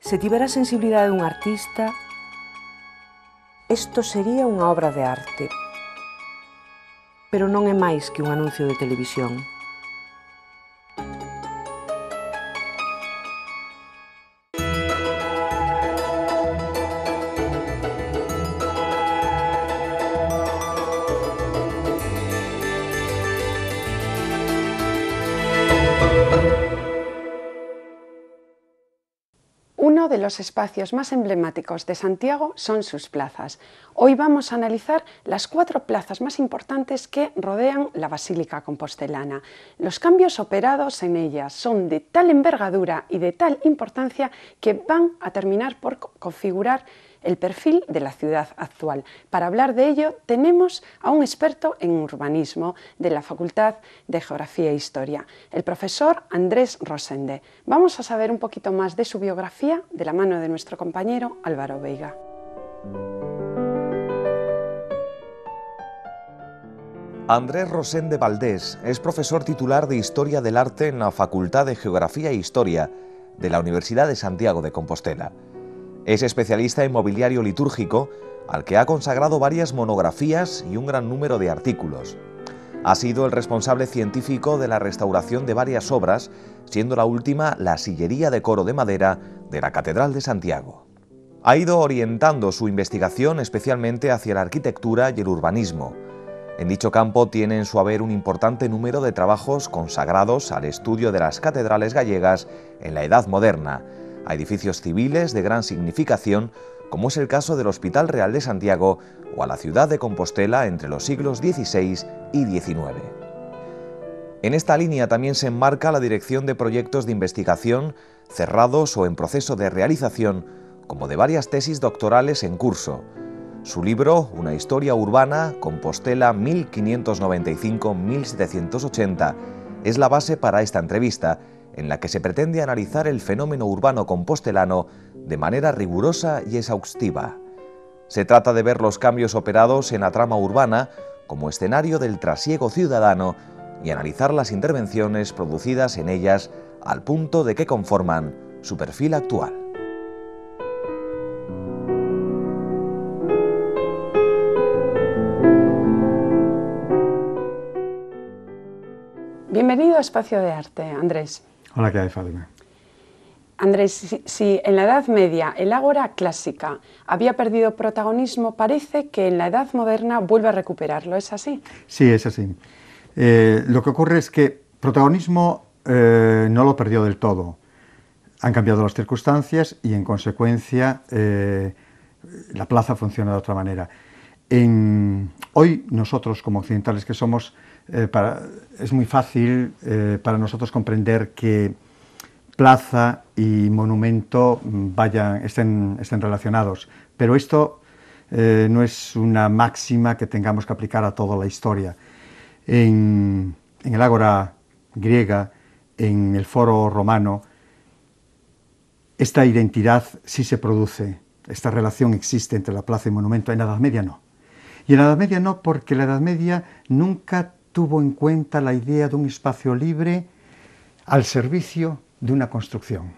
Se tivera a sensibilidade dun artista, isto sería unha obra de arte. Pero non é máis que un anuncio de televisión. Uno de los espacios más emblemáticos de Santiago son sus plazas. Hoy vamos a analizar las 4 plazas más importantes que rodean la Basílica Compostelana. Los cambios operados en ellas son de tal envergadura y de tal importancia que van a terminar por configurar el perfil de la ciudad actual. Para hablar de ello tenemos a un experto en urbanismo de la Facultad de Geografía e Historia, el profesor Andrés Rosende. Vamos a saber un poquito más de su biografía de la mano de nuestro compañero Álvaro Veiga. Andrés Rosende Valdés es profesor titular de Historia del Arte en la Facultad de Geografía e Historia de la Universidad de Santiago de Compostela. Es especialista en mobiliario litúrgico, al que ha consagrado varias monografías y un gran número de artículos. Ha sido el responsable científico de la restauración de varias obras, siendo la última la sillería de coro de madera de la Catedral de Santiago. Ha ido orientando su investigación especialmente hacia la arquitectura y el urbanismo. En dicho campo tiene en su haber un importante número de trabajos consagrados al estudio de las catedrales gallegas en la Edad Moderna, a edificios civiles de gran significación, como es el caso del Hospital Real de Santiago o a la ciudad de Compostela entre los siglos XVI y XIX. En esta línea también se enmarca la dirección de proyectos de investigación cerrados o en proceso de realización, como de varias tesis doctorales en curso. Su libro, Una historia urbana, Compostela 1595-1780, es la base para esta entrevista, en la que se pretende analizar el fenómeno urbano compostelano de manera rigurosa y exhaustiva. Se trata de ver los cambios operados en la trama urbana como escenario del trasiego ciudadano y analizar las intervenciones producidas en ellas al punto de que conforman su perfil actual. Bienvenido a Espacio de Arte, Andrés. Hola, ¿qué hay, Fátima? Andrés, si en la Edad Media el ágora clásica había perdido protagonismo, parece que en la Edad Moderna vuelve a recuperarlo, ¿es así? Sí, es así. Lo que ocurre es que protagonismo no lo perdió del todo. Han cambiado las circunstancias y, en consecuencia, la plaza funciona de otra manera. Hoy nosotros, como occidentales que somos, es muy fácil para nosotros comprender que plaza y monumento estén relacionados, pero esto no es una máxima que tengamos que aplicar a toda la historia. En el ágora griega, en el foro romano, esta identidad sí se produce, esta relación existe entre la plaza y monumento. En la Edad Media no. Y en la Edad Media no, porque la Edad Media nunca tuvo en cuenta la idea de un espacio libre al servicio de una construcción.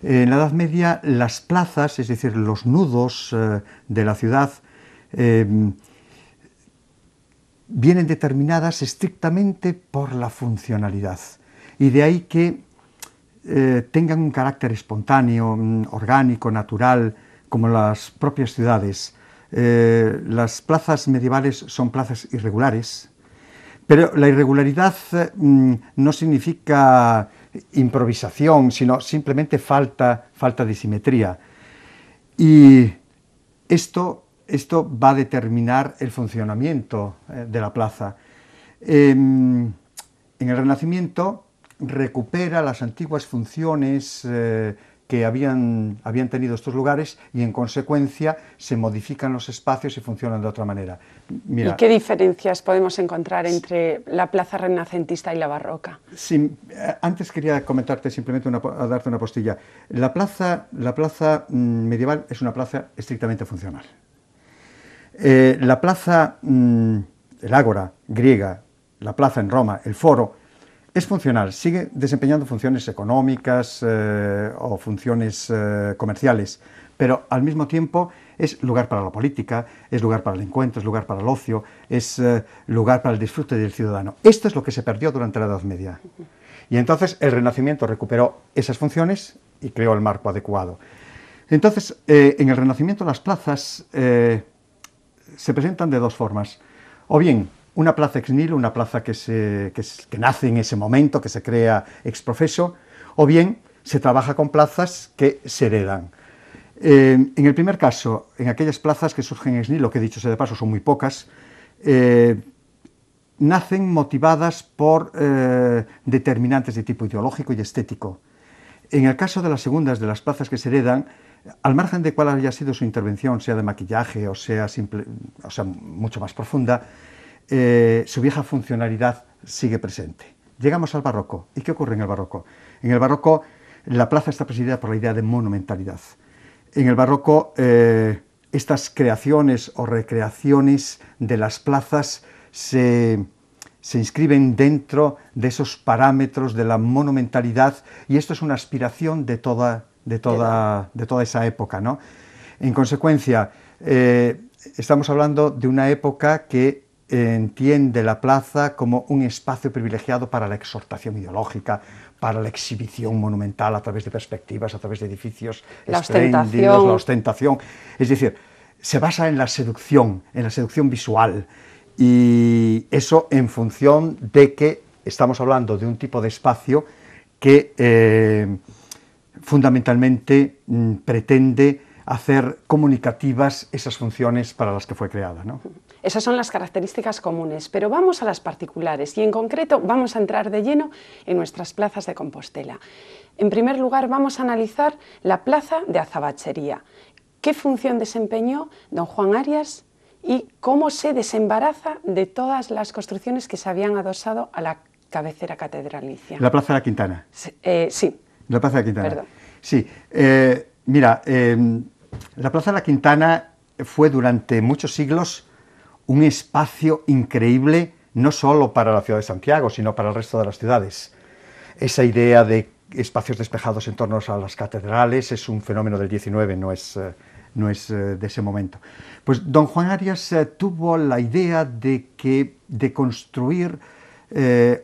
En la Edad Media las plazas, es decir, los nudos de la ciudad, vienen determinadas estrictamente por la funcionalidad, y de ahí que tengan un carácter espontáneo, orgánico, natural, como las propias ciudades. Las plazas medievales son plazas irregulares, pero la irregularidad no significa improvisación, sino simplemente falta de simetría. Y esto va a determinar el funcionamiento de la plaza. En el Renacimiento recupera las antiguas funciones que habían tenido estos lugares, y en consecuencia se modifican los espacios y funcionan de otra manera. Mira, ¿y qué diferencias podemos encontrar entre la plaza renacentista y la barroca? Sí, antes quería comentarte simplemente, darte una postilla. La plaza medieval es una plaza estrictamente funcional. La plaza, el ágora griega, la plaza en Roma, el foro, es funcional, sigue desempeñando funciones económicas o funciones comerciales, pero al mismo tiempo es lugar para la política, es lugar para el encuentro, es lugar para el ocio, es lugar para el disfrute del ciudadano. Esto es lo que se perdió durante la Edad Media. Y entonces el Renacimiento recuperó esas funciones y creó el marco adecuado. Entonces, en el Renacimiento las plazas se presentan de dos formas. O bien, una plaza ex nihilo, una plaza que nace en ese momento, que se crea ex professo, o bien se trabaja con plazas que se heredan. En el primer caso, en aquellas plazas que surgen ex nihilo, que dicho sea de paso son muy pocas, nacen motivadas por determinantes de tipo ideológico y estético. En el caso de las segundas, de las plazas que se heredan, al margen de cuál haya sido su intervención, sea de maquillaje o sea mucho más profunda, su vieja funcionalidad sigue presente. Llegamos al barroco. ¿Y qué ocurre en el barroco? En el barroco la plaza está presidida por la idea de monumentalidad. En el barroco estas creaciones o recreaciones de las plazas se inscriben dentro de esos parámetros de la monumentalidad, y esto es una aspiración de toda esa época, ¿no? En consecuencia, estamos hablando de una época que entiende la plaza como un espacio privilegiado para la exhortación ideológica, para la exhibición monumental a través de perspectivas, a través de edificios espléndidos, la ostentación. Es decir, se basa en la seducción visual, y eso en función de que estamos hablando de un tipo de espacio que fundamentalmente pretende hacer comunicativas esas funciones para las que fue creada, ¿no? Esas son las características comunes, pero vamos a las particulares y en concreto vamos a entrar de lleno en nuestras plazas de Compostela. En primer lugar vamos a analizar la plaza de Azabachería. ¿Qué función desempeñó don Juan Arias y cómo se desembaraza de todas las construcciones que se habían adosado a la cabecera catedralicia? La Plaza de la Quintana. Sí. La Plaza de la Quintana. Perdón. Sí. Mira, la Plaza de la Quintana fue durante muchos siglos un espacio increíble, no solo para la ciudad de Santiago, sino para el resto de las ciudades. Esa idea de espacios despejados en torno a las catedrales es un fenómeno del XIX, no es de ese momento. Pues don Juan Arias tuvo la idea de construir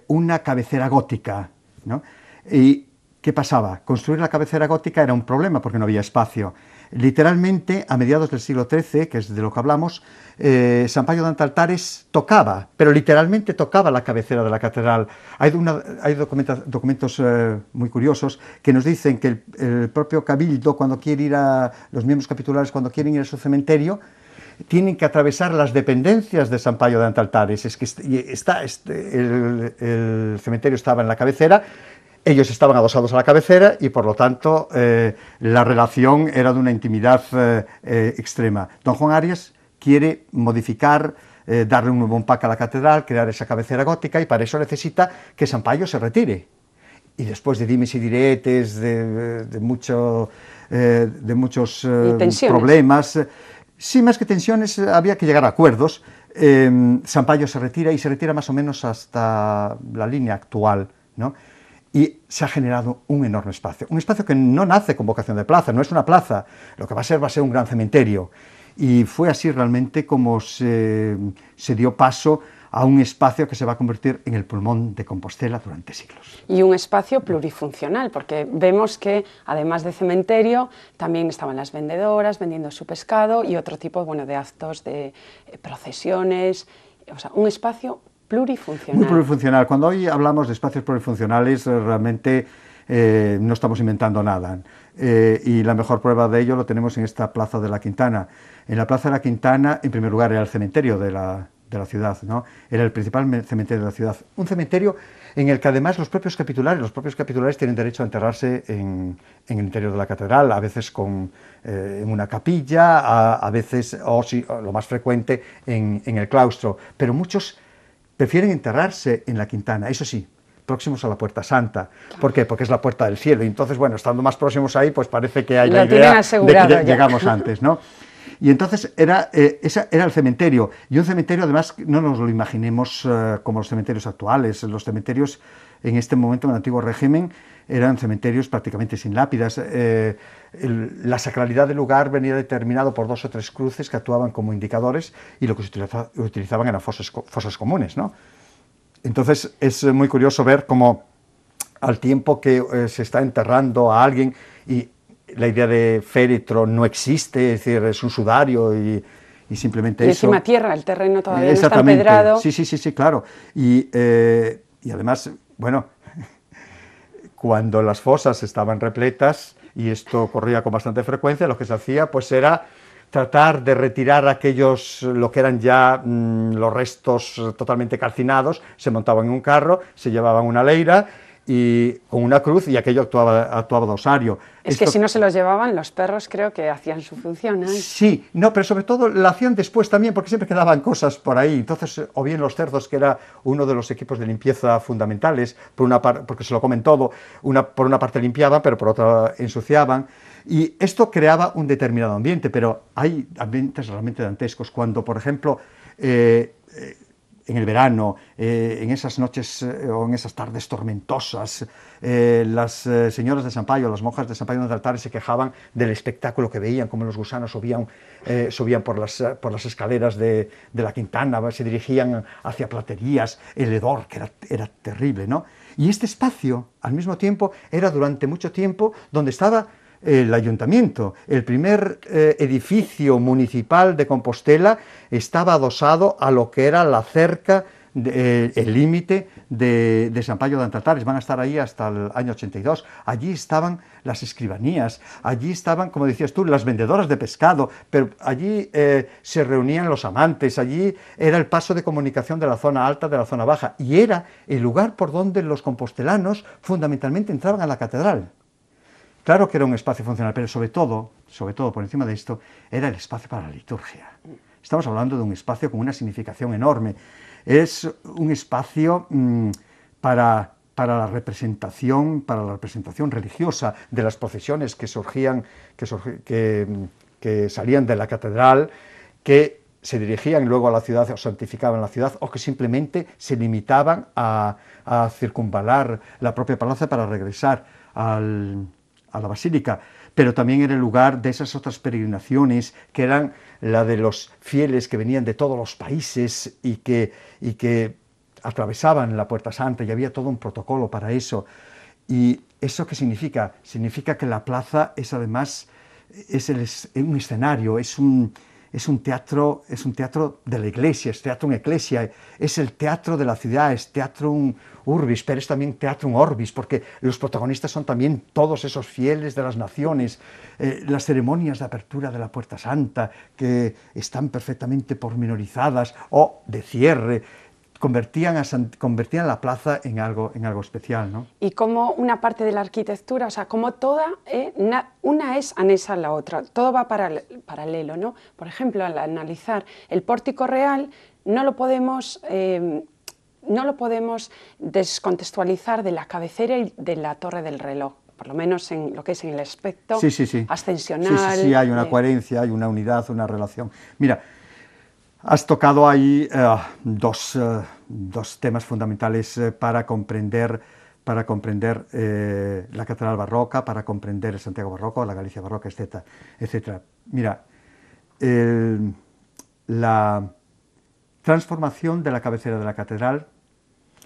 una cabecera gótica, ¿no? ¿Y qué pasaba? Construir la cabecera gótica era un problema porque no había espacio. Literalmente, a mediados del siglo XIII, que es de lo que hablamos, Sampaio de Antaltares tocaba, pero literalmente tocaba la cabecera de la catedral. Hay documentos muy curiosos que nos dicen que el propio Cabildo, cuando quiere ir los miembros capitulares, cuando quieren ir a su cementerio, tienen que atravesar las dependencias de Sampaio de Antaltares. Es que el cementerio estaba en la cabecera. Ellos estaban adosados a la cabecera y, por lo tanto, la relación era de una intimidad extrema. Don Juan Arias quiere modificar, darle un nuevo empaque a la catedral, crear esa cabecera gótica, y para eso necesita que Sampaio se retire. Y después de dimes y diretes, de muchos problemas, sí, más que tensiones, había que llegar a acuerdos. Sampaio se retira, y se retira más o menos hasta la línea actual, ¿no? Y se ha generado un enorme espacio. Un espacio que no nace con vocación de plaza, no es una plaza, lo que va a ser un gran cementerio. Y fue así realmente como se dio paso a un espacio que se va a convertir en el pulmón de Compostela durante siglos. Y un espacio plurifuncional, porque vemos que además de cementerio también estaban las vendedoras vendiendo su pescado y otro tipo, bueno, de actos, de procesiones, o sea, un espacio plurifuncional. Muy plurifuncional. Cuando hoy hablamos de espacios plurifuncionales, realmente no estamos inventando nada. Y la mejor prueba de ello lo tenemos en esta Plaza de la Quintana. En la Plaza de la Quintana, en primer lugar, era el cementerio de la ciudad, ¿no? Era el principal cementerio de la ciudad. Un cementerio en el que además los propios capitulares tienen derecho a enterrarse en el interior de la catedral, a veces en una capilla, a veces, o lo más frecuente, en el claustro. Pero muchos prefieren enterrarse en la Quintana, eso sí, próximos a la Puerta Santa. ¿Por qué? Porque es la puerta del cielo, y entonces, bueno, estando más próximos ahí, pues parece que hay la idea de que llegamos antes, ¿no? Y entonces ese era el cementerio, y un cementerio además no nos lo imaginemos como los cementerios actuales. Los cementerios en este momento, en el antiguo régimen, eran cementerios prácticamente sin lápidas. La sacralidad del lugar venía determinado por 2 o 3 cruces que actuaban como indicadores, y lo que se utilizaban eran fosas comunes, ¿no? Entonces es muy curioso ver cómo al tiempo que se está enterrando a alguien, y la idea de féretro no existe, es decir, es un sudario y simplemente eso. Y encima tierra, el terreno todavía no está empedrado. Sí, claro. Y además, bueno, cuando las fosas estaban repletas, y esto ocurría con bastante frecuencia, lo que se hacía pues era tratar de retirar lo que eran ya los restos totalmente calcinados. Se montaban en un carro, se llevaban una leira y con una cruz, y aquello actuaba de osario. Es que si no se los llevaban, los perros creo que hacían su función, ¿eh? Sí, no, pero sobre todo la hacían después también, porque siempre quedaban cosas por ahí. Entonces, o bien los cerdos, que era uno de los equipos de limpieza fundamentales, porque se lo comen todo, por una parte limpiaban, pero por otra ensuciaban. Y esto creaba un determinado ambiente, pero hay ambientes realmente dantescos. Cuando, por ejemplo, en el verano, en esas noches o en esas tardes tormentosas, las señoras de Sampaio, las monjas de Sampaio de Altares, se quejaban del espectáculo que veían, como los gusanos subían por las escaleras de la Quintana, se dirigían hacia platerías, el hedor, que era terrible, ¿no? Y este espacio, al mismo tiempo, era durante mucho tiempo donde estaba el ayuntamiento. El primer edificio municipal de Compostela estaba adosado a lo que era la cerca, el límite de Sampaio de Altares. Van a estar ahí hasta el año 82. Allí estaban las escribanías, allí estaban, como decías tú, las vendedoras de pescado, pero allí se reunían los amantes, allí era el paso de comunicación de la zona alta, de la zona baja, y era el lugar por donde los compostelanos fundamentalmente entraban a la catedral. Claro que era un espacio funcional, pero sobre todo, por encima de esto, era el espacio para la liturgia. Estamos hablando de un espacio con una significación enorme. Es un espacio para la representación religiosa de las procesiones que salían de la catedral, que se dirigían luego a la ciudad o santificaban la ciudad, o que simplemente se limitaban a circunvalar la propia plaza para regresar a la basílica. Pero también era el lugar de esas otras peregrinaciones, que eran la de los fieles que venían de todos los países y que atravesaban la Puerta Santa, y había todo un protocolo para eso. ¿Y eso qué significa? Significa que la plaza es además un escenario, es un teatro de la iglesia, es teatrum ecclesia, es el teatro de la ciudad, es teatrum urbis, pero es también teatrum orbis, porque los protagonistas son también todos esos fieles de las naciones. Las ceremonias de apertura de la Puerta Santa, que están perfectamente pormenorizadas, o de cierre, convertían la plaza en algo especial, ¿no? Y como una parte de la arquitectura, o sea, como toda, una es anexa a la otra, todo va paralelo, ¿no? Por ejemplo, al analizar el pórtico real, no lo podemos descontextualizar de la cabecera y de la torre del reloj, por lo menos en lo que es en el aspecto ascensional. Sí, hay una coherencia, hay una unidad, una relación. Mira, has tocado ahí dos temas fundamentales para comprender la catedral barroca, para comprender el Santiago barroco, la Galicia barroca, etcétera. Mira, la transformación de la cabecera de la catedral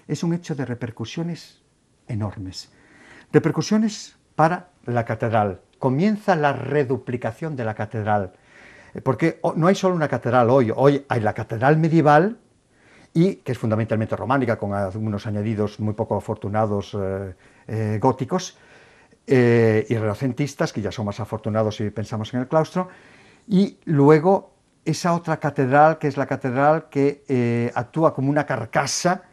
es un hecho de repercusiones enormes. Repercusiones para la catedral. Comienza la reduplicación de la catedral, porque no hay solo una catedral hoy hay la catedral medieval, y que es fundamentalmente románica, con algunos añadidos muy poco afortunados góticos y renacentistas, que ya son más afortunados si pensamos en el claustro, y luego esa otra catedral, que es la catedral que actúa como una carcasa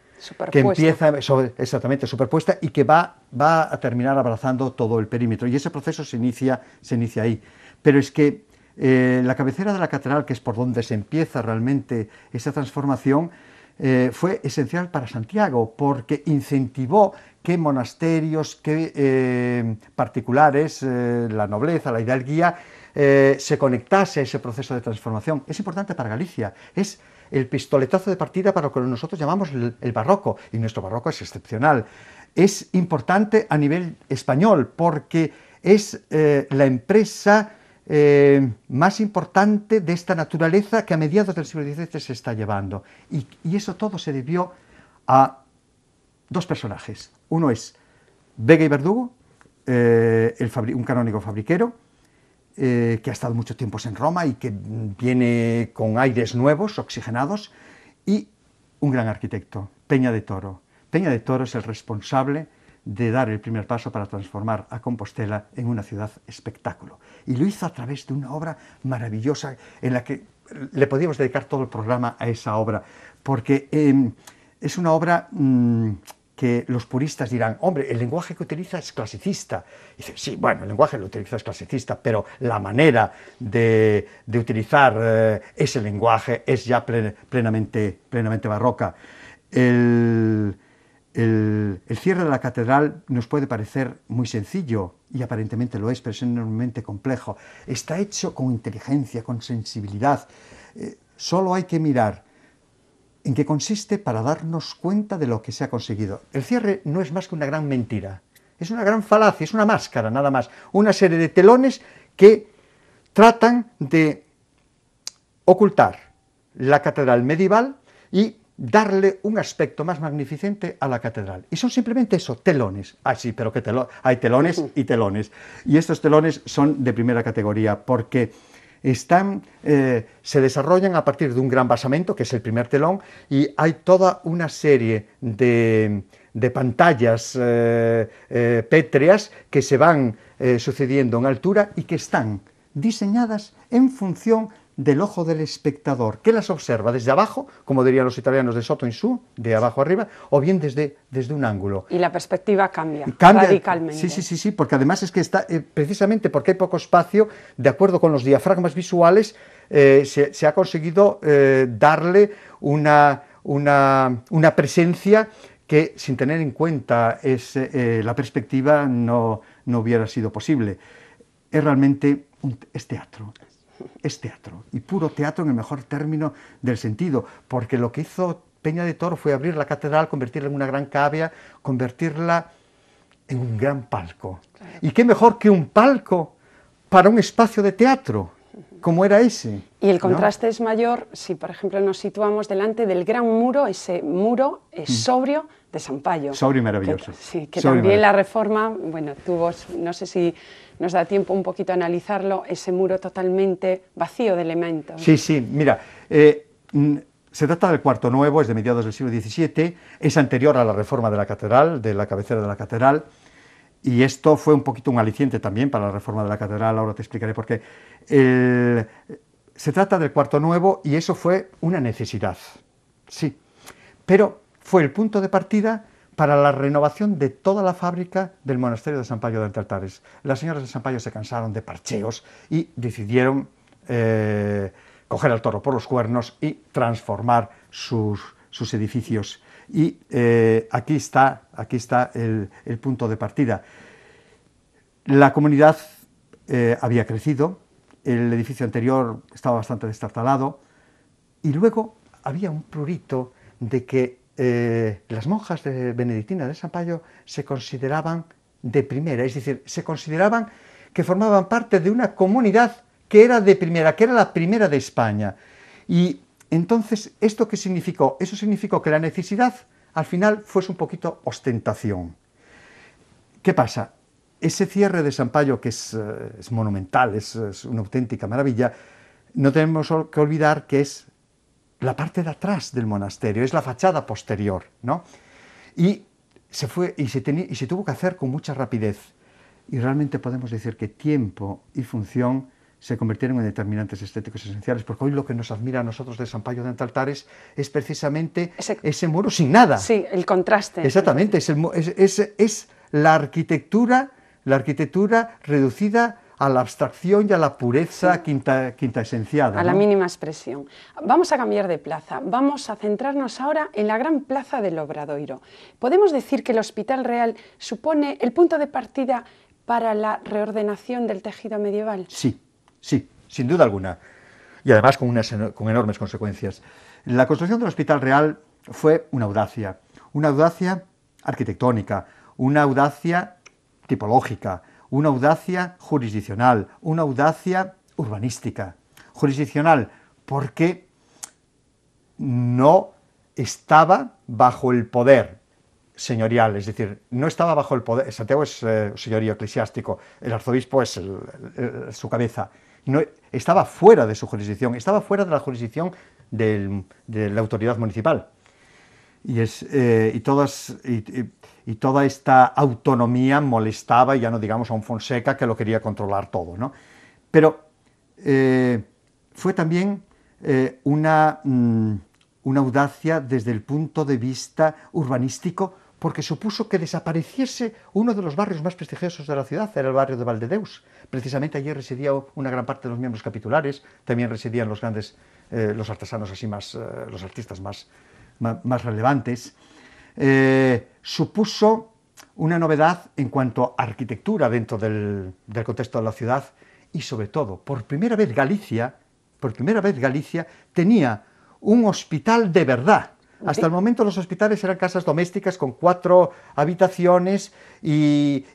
que empieza exactamente superpuesta y que va a terminar abrazando todo el perímetro, y ese proceso se inicia ahí. Pero es que la cabecera de la catedral, que es por donde se empieza realmente esa transformación, fue esencial para Santiago, porque incentivó que monasterios, que particulares, la nobleza, la hidalguía, se conectase a ese proceso de transformación. Es importante para Galicia, es el pistoletazo de partida para lo que nosotros llamamos el barroco, y nuestro barroco es excepcional. es importante a nivel español porque es la empresa más importante de esta naturaleza que a mediados del siglo XVII se está llevando. Y eso todo se debió a dos personajes. Uno es Vega y Verdugo, un canónigo fabriquero, que ha estado mucho tiempo en Roma y que viene con aires nuevos, oxigenados, y un gran arquitecto, Peña de Toro. Peña de Toro es el responsable de dar el primer paso para transformar a Compostela en una ciudad espectáculo. Y lo hizo a través de una obra maravillosa en la que le podíamos dedicar todo el programa a esa obra, porque es una obra que los puristas dirán, hombre, el lenguaje que utiliza es clasicista. Y dice, sí, bueno, el lenguaje lo utiliza es clasicista, pero la manera de utilizar ese lenguaje es ya plenamente barroca. El cierre de la catedral nos puede parecer muy sencillo, y aparentemente lo es, pero es enormemente complejo. Está hecho con inteligencia, con sensibilidad. Solo hay que mirar en qué consiste para darnos cuenta de lo que se ha conseguido. El cierre no es más que una gran mentira, es una gran falacia, es una máscara, nada más. Una serie de telones que tratan de ocultar la catedral medieval y darle un aspecto más magnificente a la catedral. Y son simplemente eso, telones. Ah, sí, pero que hay telones y telones. Y estos telones son de primera categoría porque se desarrollan a partir de un gran basamento, que es el primer telón, y hay toda una serie de pantallas pétreas que se van sucediendo en altura y que están diseñadas en función del ojo del espectador, que las observa desde abajo, como dirían los italianos de sotto in su, de abajo arriba, o bien desde un ángulo. Y la perspectiva cambia radicalmente. Sí, porque además es que está, precisamente porque hay poco espacio, de acuerdo con los diafragmas visuales, se ha conseguido darle una presencia que, sin tener en cuenta la perspectiva, no hubiera sido posible. Es realmente es teatro. Es teatro, y puro teatro en el mejor término del sentido, porque lo que hizo Peña de Toro fue abrir la catedral, convertirla en una gran cavea, convertirla en un gran palco. Claro. ¿Y qué mejor que un palco para un espacio de teatro, como era ese? Y el contraste, ¿no?, es mayor si, por ejemplo, nos situamos delante del gran muro, ese muro sobrio de Sampaio. Sobrio y maravilloso. Que también la Reforma, bueno, tuvo, no sé si nos da tiempo un poquito a analizarlo, ese muro totalmente vacío de elementos. Sí, mira, se trata del cuarto nuevo, es de mediados del siglo XVII, es anterior a la reforma de la catedral, de la cabecera de la catedral, y esto fue un poquito un aliciente también para la reforma de la catedral, ahora te explicaré por qué. Se trata del cuarto nuevo y eso fue una necesidad, sí, pero fue el punto de partida para la renovación de toda la fábrica del monasterio de Sampaio de Altares. Las señoras de Sampaio se cansaron de parcheos y decidieron coger al toro por los cuernos y transformar sus edificios. Y aquí está el punto de partida. La comunidad había crecido, el edificio anterior estaba bastante destartalado, y luego había un prurito de que las monjas benedictinas de Sampaio se consideraban de primera, es decir, se consideraban que formaban parte de una comunidad que era de primera, que era la primera de España. Y entonces, ¿esto qué significó? Eso significó que la necesidad, al final, fuese un poquito ostentación. ¿Qué pasa? Ese cierre de Sampaio, que es monumental, es una auténtica maravilla, no tenemos que olvidar que es la parte de atrás del monasterio, es la fachada posterior, ¿no? Y se tuvo que hacer con mucha rapidez. Y realmente podemos decir que tiempo y función se convirtieron en determinantes estéticos esenciales, porque hoy lo que nos admira a nosotros de Sampaio de Altares es precisamente ese muro sin nada. Sí, el contraste. Exactamente, es la arquitectura reducida a la abstracción y a la pureza quinta esenciada. A la mínima expresión. Vamos a cambiar de plaza, vamos a centrarnos ahora en la gran plaza del Obradoiro. ¿Podemos decir que el Hospital Real supone el punto de partida para la reordenación del tejido medieval? Sí, sin duda alguna, y además con enormes consecuencias. La construcción del Hospital Real fue una audacia arquitectónica, una audacia tipológica, una audacia jurisdiccional, una audacia urbanística. Jurisdiccional porque no estaba bajo el poder señorial, es decir, no estaba bajo el poder. Santiago es señorío eclesiástico, el arzobispo es su cabeza. No, estaba fuera de su jurisdicción, estaba fuera de la jurisdicción de la autoridad municipal. Y toda esta autonomía molestaba, ya no digamos a un Fonseca que lo quería controlar todo, ¿no? Pero fue también una audacia desde el punto de vista urbanístico, porque supuso que desapareciese uno de los barrios más prestigiosos de la ciudad, era el barrio de Valdedeus. Precisamente allí residía una gran parte de los miembros capitulares, también residían los grandes, los artesanos así más, los artistas más relevantes. Supuso una novedad en cuanto a arquitectura dentro del contexto de la ciudad y, sobre todo, por primera vez Galicia tenía un hospital de verdad. Hasta el momento los hospitales eran casas domésticas con 4 habitaciones y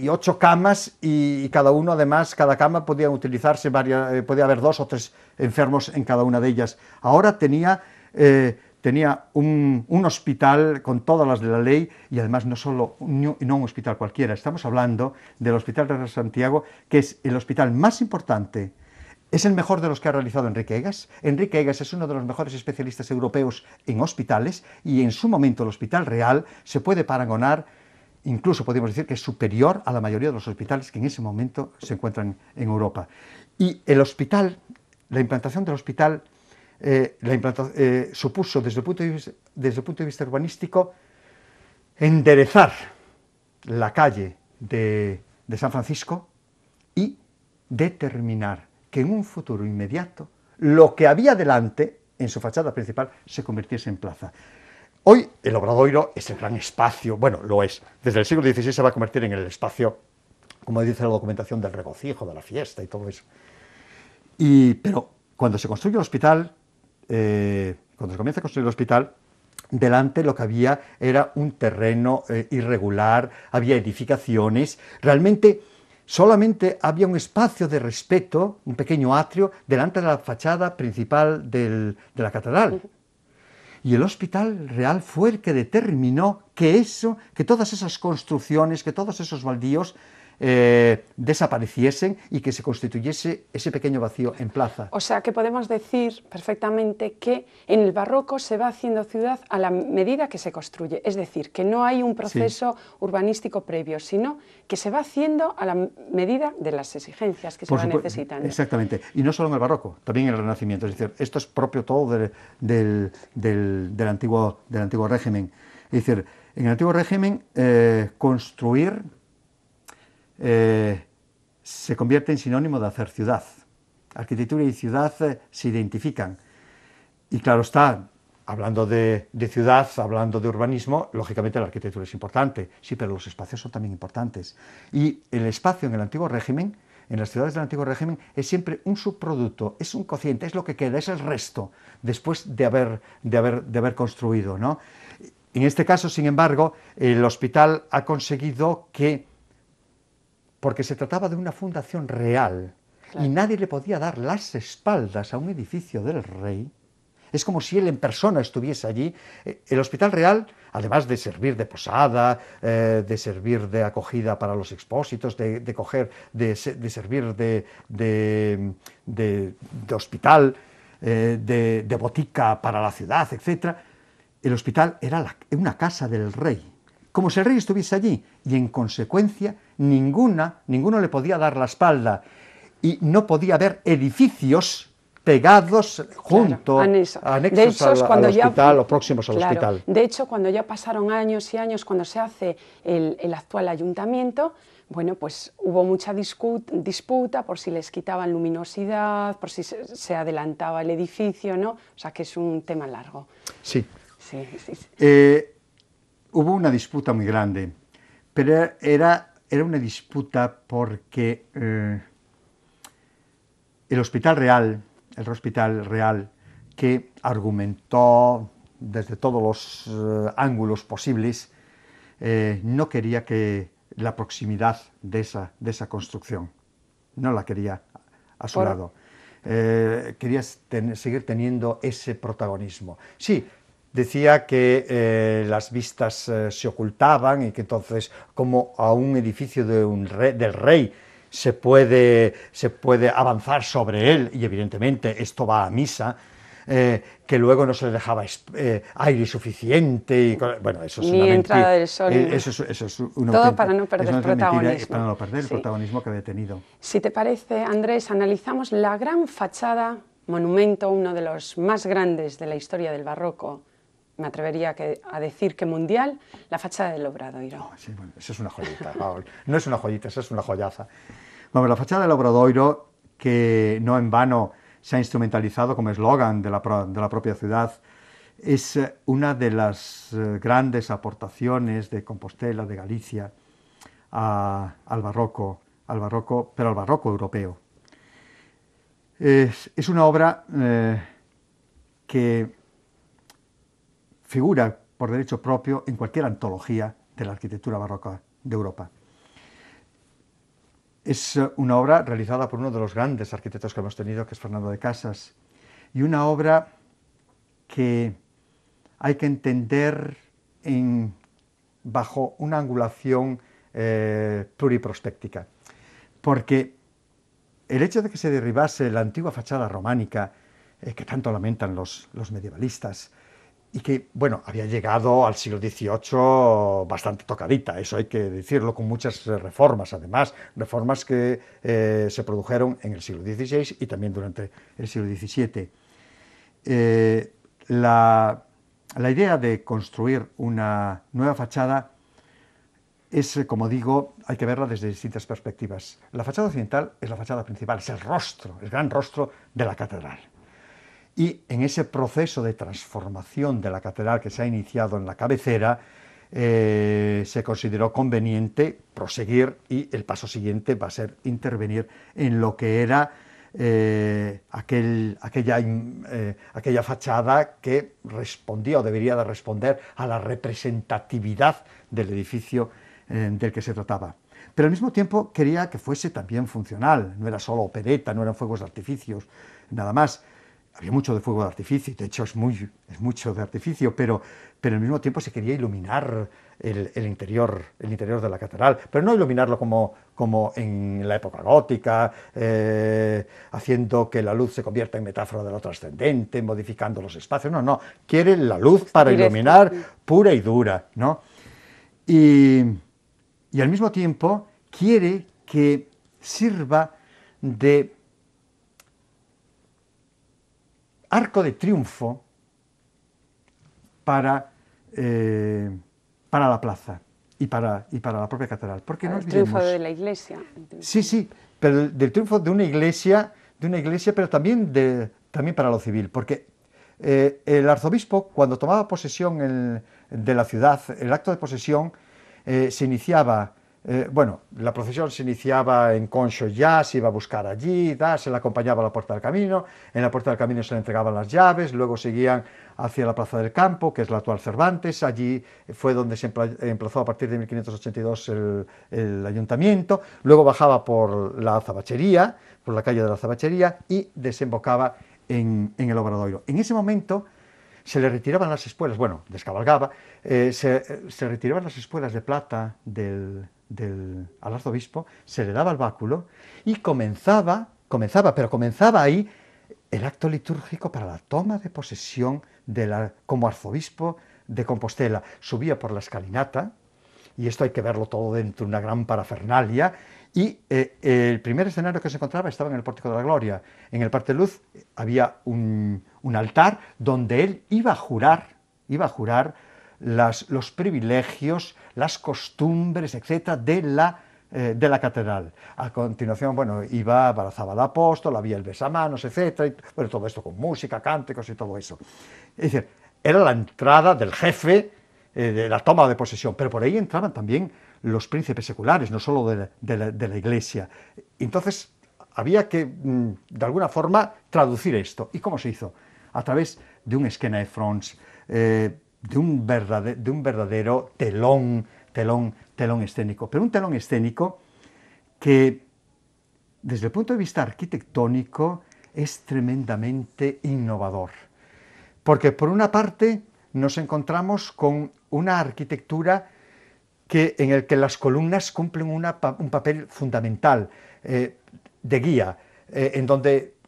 8 camas, y cada uno, además, cada cama podía utilizarse, podía haber 2 o 3 enfermos en cada una de ellas. Ahora tenía un hospital con todas las de la ley, y además no un hospital cualquiera. Estamos hablando del Hospital de Santiago, que es el hospital más importante. Es el mejor de los que ha realizado Enrique Egas. Enrique Egas es uno de los mejores especialistas europeos en hospitales, y en su momento el Hospital Real se puede paragonar, incluso podemos decir que es superior a la mayoría de los hospitales que en ese momento se encuentran en Europa. Y el hospital, la implantación del hospital, supuso desde el punto de vista urbanístico enderezar la calle de San Francisco y determinar que en un futuro inmediato lo que había delante, en su fachada principal, se convirtiese en plaza. Hoy el Obradoiro es el gran espacio, bueno, lo es, desde el siglo XVI se va a convertir en el espacio, como dice la documentación, del regocijo, de la fiesta y todo eso. Pero cuando se construye el hospital, cuando se comienza a construir el hospital, delante lo que había era un terreno irregular, había edificaciones, realmente solamente había un espacio de respeto, un pequeño atrio, delante de la fachada principal de la catedral. Y el Hospital Real fue el que determinó que todas esas construcciones, que todos esos baldíos desapareciesen y que se constituyese ese pequeño vacío en plaza. O sea que podemos decir perfectamente que en el barroco se va haciendo ciudad a la medida que se construye, es decir, que no hay un proceso urbanístico previo, sino que se va haciendo a la medida de las exigencias que se van necesitando. Exactamente, y no solo en el barroco, también en el Renacimiento, es decir, esto es propio todo del antiguo régimen. Es decir, en el antiguo régimen construir se convierte en sinónimo de hacer ciudad. Arquitectura y ciudad se identifican. Y claro está, hablando de ciudad, hablando de urbanismo, lógicamente la arquitectura es importante, sí, pero los espacios son también importantes. Y el espacio en el antiguo régimen, en las ciudades del antiguo régimen, es siempre un subproducto, es un cociente, es lo que queda, es el resto, después de haber construido, ¿no? En este caso, sin embargo, el hospital ha conseguido que, porque se trataba de una fundación real, claro, y nadie le podía dar las espaldas a un edificio del rey, es como si él en persona estuviese allí. El Hospital Real, además de servir de posada, de servir de acogida para los expósitos, de servir de hospital, de botica para la ciudad, etc., el hospital era una casa del rey, como si el rey estuviese allí, y en consecuencia ninguno le podía dar la espalda, y no podía haber edificios pegados junto, anexos al hospital o próximos al hospital. De hecho, cuando ya pasaron años y años, cuando se hace el actual ayuntamiento, bueno, pues hubo mucha disputa por si les quitaban luminosidad, por si se adelantaba el edificio, ¿no? O sea, que es un tema largo. Sí. Sí. Hubo una disputa muy grande, pero era una disputa porque el Hospital Real, que argumentó desde todos los ángulos posibles, no quería que la proximidad de esa construcción, no la quería a su lado. Quería seguir teniendo ese protagonismo. Sí, decía que las vistas se ocultaban y que entonces, como a un edificio del rey se puede avanzar sobre él, y evidentemente esto va a misa, que luego no se le dejaba aire suficiente, y, bueno, eso es ni una entrada mentira. del sol. Eso es una todo para no perder mentira, protagonismo. para no perder el Sí. protagonismo que había tenido. Si te parece, Andrés, analizamos la gran fachada, monumento, uno de los más grandes de la historia del barroco, me atrevería a decir que mundial, la fachada del Obradoiro. No, sí, bueno, eso es una joyita, no es una joyita, eso es una joyaza. Vamos, la fachada del Obradoiro, que no en vano se ha instrumentalizado como eslogan de la propia ciudad, es una de las grandes aportaciones de Compostela, de Galicia, al barroco, pero al barroco europeo. Es una obra que figura por derecho propio en cualquier antología de la arquitectura barroca de Europa. Es una obra realizada por uno de los grandes arquitectos que hemos tenido, que es Fernando de Casas, y una obra que hay que entender bajo una angulación pluriprospéctica, porque el hecho de que se derribase la antigua fachada románica, que tanto lamentan los medievalistas, y que, bueno, había llegado al siglo XVIII bastante tocadita, eso hay que decirlo, con muchas reformas, además, reformas que se produjeron en el siglo XVI y también durante el siglo XVII. La idea de construir una nueva fachada es, como digo, hay que verla desde distintas perspectivas. La fachada occidental es la fachada principal, es el rostro, el gran rostro de la catedral. Y en ese proceso de transformación de la catedral que se ha iniciado en la cabecera, se consideró conveniente proseguir, y el paso siguiente va a ser intervenir en lo que era aquella fachada que respondía o debería de responder a la representatividad del edificio del que se trataba. Pero al mismo tiempo quería que fuese también funcional, no era solo opereta, no eran fuegos de artificios, nada más. Había mucho de fuego de artificio, de hecho es mucho de artificio, pero al mismo tiempo se quería iluminar el interior de la catedral, pero no iluminarlo como en la época gótica, haciendo que la luz se convierta en metáfora de lo trascendente, modificando los espacios, no, quiere la luz para iluminar pura y dura, ¿no? Y al mismo tiempo quiere que sirva de arco de triunfo para la plaza y para la propia catedral. Porque no olvidemos, el triunfo de la iglesia. Sí, pero del triunfo de una iglesia, pero también para lo civil, porque el arzobispo, cuando tomaba posesión de la ciudad, el acto de posesión se iniciaba. La procesión se iniciaba en Concho, ya se iba a buscar allí, se le acompañaba a la Puerta del Camino, en la Puerta del Camino se le entregaban las llaves, luego seguían hacia la Plaza del Campo, que es la actual Cervantes, allí fue donde se emplazó a partir de 1582 el ayuntamiento, luego bajaba por la Azabachería, por la calle de la Azabachería, y desembocaba en el Obradoiro. En ese momento se le retiraban las espuelas, descabalgaba, se retiraban las espuelas de plata al arzobispo, se le daba el báculo y comenzaba ahí el acto litúrgico para la toma de posesión como arzobispo de Compostela. Subía por la escalinata, y esto hay que verlo todo dentro de una gran parafernalia, y el primer escenario que se encontraba estaba en el Pórtico de la Gloria. En el Parte Luz había un altar donde él iba a jurar los privilegios, las costumbres, etcétera, de la catedral. A continuación, abrazaba al apóstol, había el besamanos, etcétera, todo esto con música, cánticos y todo eso. Es decir, era la entrada del jefe, de la toma de posesión, pero por ahí entraban también los príncipes seculares, no solo de la iglesia. Entonces, había que, de alguna forma, traducir esto. ¿Y cómo se hizo? A través de un esquena de fronts, de un verdadero telón telón escénico, pero un telón escénico que desde el punto de vista arquitectónico es tremendamente innovador, porque por una parte nos encontramos con una arquitectura en el que las columnas cumplen un papel fundamental de guía,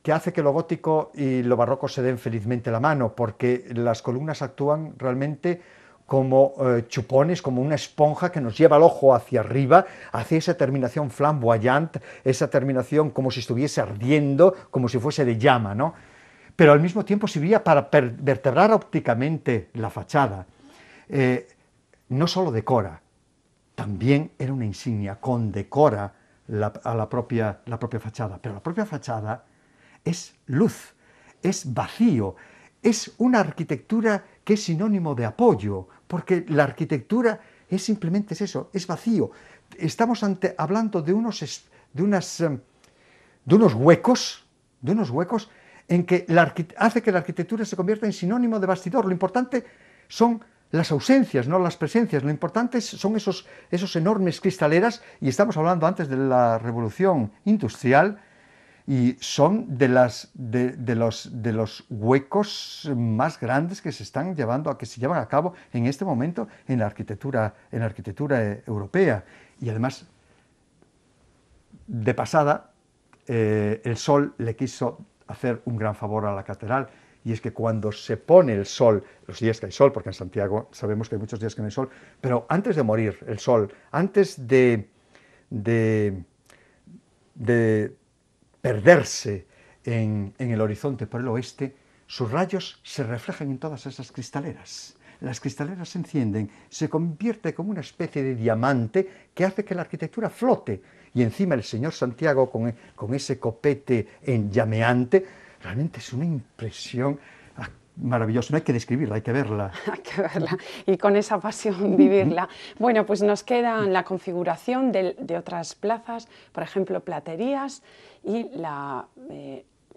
que hace que lo gótico y lo barroco se den felizmente la mano, porque las columnas actúan realmente como chupones, como una esponja que nos lleva el ojo hacia arriba, hacia esa terminación flamboyante, esa terminación como si estuviese ardiendo, como si fuese de llama, ¿no? Pero al mismo tiempo servía para vertebrar ópticamente la fachada. No solo decora, también era una insignia, condecora la propia fachada, pero la propia fachada es luz, es vacío, es una arquitectura que es sinónimo de apoyo, porque la arquitectura es simplemente eso, es vacío. Estamos hablando de unos huecos en que hace que la arquitectura se convierta en sinónimo de bastidor. Lo importante son las ausencias, no las presencias. Lo importante son esos enormes cristaleras, y estamos hablando antes de la revolución industrial, y son de los huecos más grandes que se llevan a cabo en este momento en la arquitectura europea. Y además, de pasada, el sol le quiso hacer un gran favor a la catedral, y es que cuando se pone el sol, los días que hay sol, porque en Santiago sabemos que hay muchos días que no hay sol, pero antes de morir el sol, antes de perderse en el horizonte por el oeste, sus rayos se reflejan en todas esas cristaleras. Las cristaleras se encienden, se convierte como una especie de diamante que hace que la arquitectura flote, y encima el señor Santiago con ese copete llameante, realmente es una impresión maravillosa. No hay que describirla, hay que verla. Hay que verla y con esa pasión vivirla. Bueno, pues nos queda la configuración de otras plazas, por ejemplo, Platerías, y la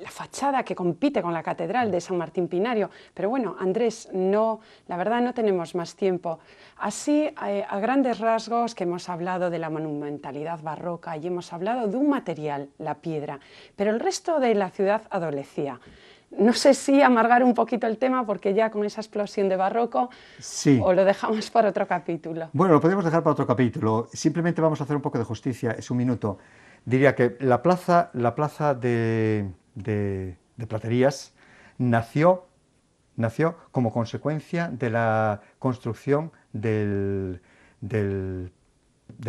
fachada que compite con la Catedral de San Martín Pinario. Pero bueno, Andrés, la verdad no tenemos más tiempo. Así, a grandes rasgos, que hemos hablado de la monumentalidad barroca y hemos hablado de un material, la piedra, pero el resto de la ciudad adolecía. No sé si amargar un poquito el tema, porque ya con esa explosión de barroco, sí, o lo dejamos para otro capítulo. Bueno, lo podemos dejar para otro capítulo. Simplemente vamos a hacer un poco de justicia, es un minuto. Diría que la plaza de Platerías nació como consecuencia de la construcción del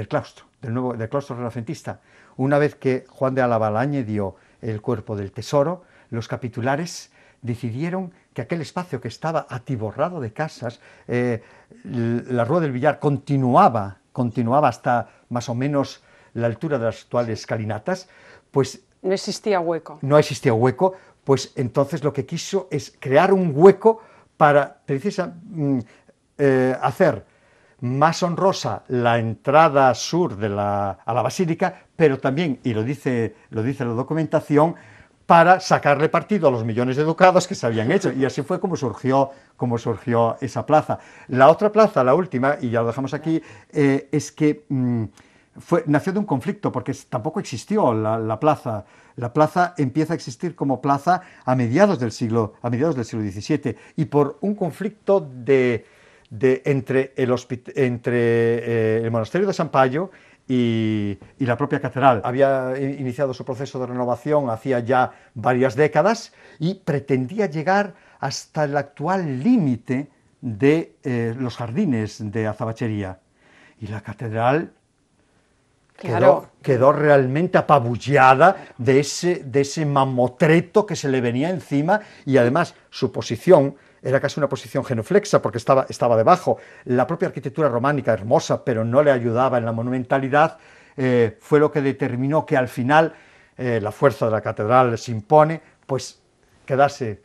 claustro, del claustro renacentista. Una vez que Juan de Álava le añadió el cuerpo del tesoro, los capitulares decidieron que aquel espacio que estaba atiborrado de casas, la Rúa del Villar continuaba hasta más o menos la altura de las actuales escalinatas, pues no existía hueco. No existía hueco, pues entonces lo que quiso es crear un hueco para hacer más honrosa la entrada sur a la basílica, pero también, y lo dice la documentación, para sacarle partido a los millones de ducados que se habían hecho, y así fue como surgió esa plaza. La otra plaza, la última, y ya lo dejamos aquí, es que nació de un conflicto, porque tampoco existió la plaza. La plaza empieza a existir como plaza a mediados del siglo XVII, y por un conflicto entre el monasterio de San Payo y la propia catedral. Había iniciado su proceso de renovación hacía ya varias décadas y pretendía llegar hasta el actual límite de los jardines de Azabachería. Y la catedral quedó realmente apabullada de ese mamotreto que se le venía encima, y además su posición era casi una posición genuflexa, porque estaba debajo. La propia arquitectura románica, hermosa, pero no le ayudaba en la monumentalidad, fue lo que determinó que al final la fuerza de la catedral se impone, pues quedase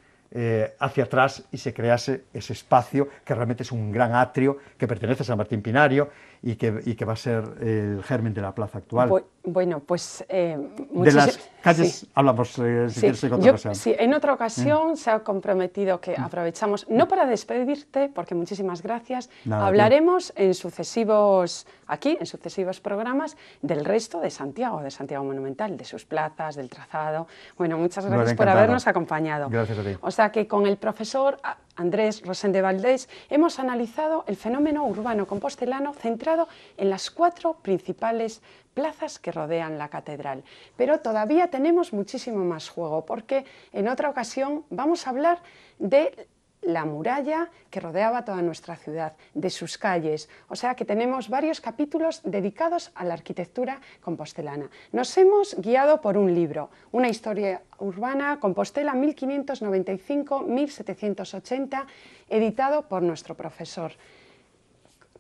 hacia atrás y se crease ese espacio que realmente es un gran atrio que pertenece a San Martín Pinario y que va a ser el germen de la plaza actual. Bueno, pues de las calles sí. hablamos, si quieres, en otra ocasión. Sí, en otra ocasión se ha comprometido que aprovechamos, no para despedirte, porque muchísimas gracias, Nada, hablaremos en sucesivos programas del resto de Santiago Monumental, de sus plazas, del trazado. Bueno, muchas gracias por habernos acompañado. Gracias a ti. O sea que con el profesor Andrés Rosén de Valdés hemos analizado el fenómeno urbano compostelano centrado en las 4 principales plazas que rodean la catedral. Pero todavía tenemos muchísimo más juego, porque en otra ocasión vamos a hablar de la muralla que rodeaba toda nuestra ciudad, de sus calles. O sea que tenemos varios capítulos dedicados a la arquitectura compostelana. Nos hemos guiado por un libro, Una historia urbana, Compostela 1595-1780, editado por nuestro profesor.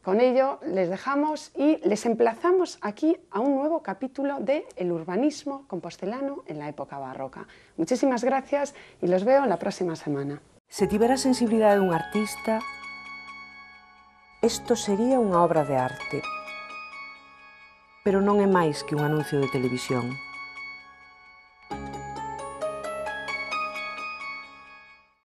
Con ello les dejamos y les emplazamos aquí a un nuevo capítulo de El urbanismo compostelano en la época barroca. Muchísimas gracias y los veo la próxima semana. Se tivera a sensibilidade dun artista, isto sería unha obra de arte. Pero non é máis que un anuncio de televisión.